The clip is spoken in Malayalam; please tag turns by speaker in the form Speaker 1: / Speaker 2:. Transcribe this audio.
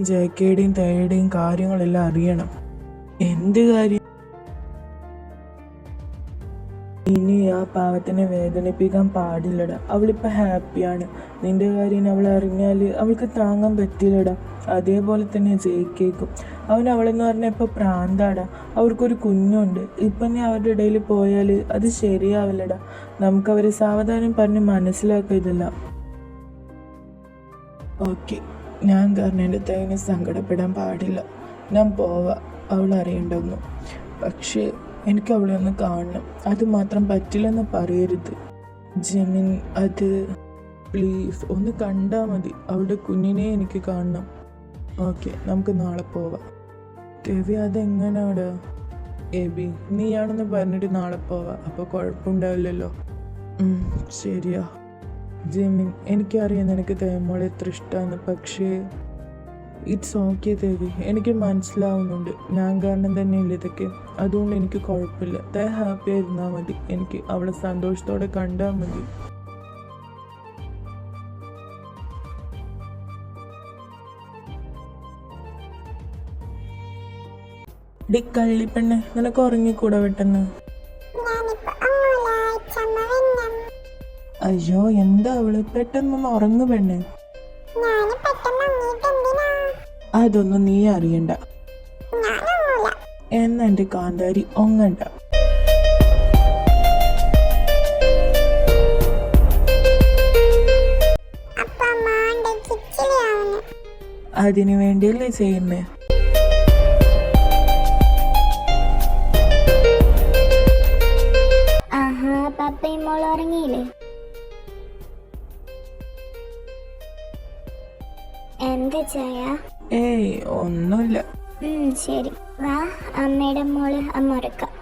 Speaker 1: ജെകെയുടെയും തേയുടെയും കാര്യങ്ങളെല്ലാം അറിയണം. എന്ത് കാര്യം? ഇനി ആ പാവത്തിനെ വേദനിപ്പിക്കാൻ പാടില്ലടാ. അവളിപ്പോൾ ഹാപ്പിയാണ്. നിന്റെ കാര്യം അവൾ അറിഞ്ഞാൽ അവൾക്ക് താങ്ങാൻ പറ്റില്ലടാ. അതേപോലെ തന്നെ ജെകെക്കും. അവളെന്ന് പറഞ്ഞാൽ ഇപ്പോൾ പ്രാന്താടാ. അവർക്കൊരു കുഞ്ഞുണ്ട്. ഇപ്പം നീ അവരുടെ ഇടയിൽ പോയാൽ അത് ശരിയാവില്ലടാ. നമുക്കവരെ സാവധാനം പറഞ്ഞ് മനസ്സിലാക്കുക ഇതെല്ലാം. ഓക്കെ, ഞാൻ കാരണം എൻ്റെ തേനെ സങ്കടപ്പെടാൻ പാടില്ല. ഞാൻ പോവാം, അവൾ അറിയണ്ടൊന്നും. പക്ഷേ എനിക്ക് അവളെ ഒന്ന് കാണണം. അത് മാത്രം പറ്റില്ലെന്ന് പറയരുത് ജെമിൻ. അത് പ്ലീസ് ഒന്ന് കണ്ടാൽ മതി. അവളുടെ കുഞ്ഞിനെ എനിക്ക് കാണണം. ഓക്കെ, നമുക്ക് നാളെ പോവാം. രവി, അതെങ്ങനാടാ? എബി, നീയാണെന്ന് പറഞ്ഞിട്ട് നാളെ പോവാം. അപ്പോൾ കുഴപ്പമുണ്ടാവില്ലല്ലോ. ശരിയാ ജെമിൻ, എനിക്കറിയാം നിനക്ക് തേമോളെ എത്ര ഇഷ്ടമാണ്. പക്ഷേ ഇറ്റ്സ് ഓക്കെ ദേവി, എനിക്ക് മനസ്സിലാവുന്നുണ്ട്. ഞാൻ കാരണം തന്നെയല്ലേ ഇതൊക്കെ. അതുകൊണ്ട് എനിക്ക് കുഴപ്പമില്ല. തേ ഹാപ്പി ആയിരുന്നാൽ മതി. എനിക്ക് അവളെ സന്തോഷത്തോടെ കണ്ടാൽ മതി. ഡി കള്ളിപ്പെണ്ണെ, നിനക്ക് ഉറങ്ങിക്കൂടെ പെട്ടെന്ന്? അയ്യോ, എന്താ അവള്? പെട്ടെന്നൊന്ന് ഉറങ്ങു പെണ്ണെ. അതൊന്നും നീ അറിയണ്ട. എന്നാ എൻ്റെ കാന്താരി ഒങ്ങണ്ട. അതിനു വേണ്ടിയല്ലേ ചെയ്യുന്നേ?
Speaker 2: പപ്പയും മോളും ഉറങ്ങിയില്ലേ? എന്താ ചായ?
Speaker 1: ഏയ് ഒന്നുമില്ല.
Speaker 2: ശരി, വാ അമ്മയുടെ മോള് അമ്മ ഉറക്കാം.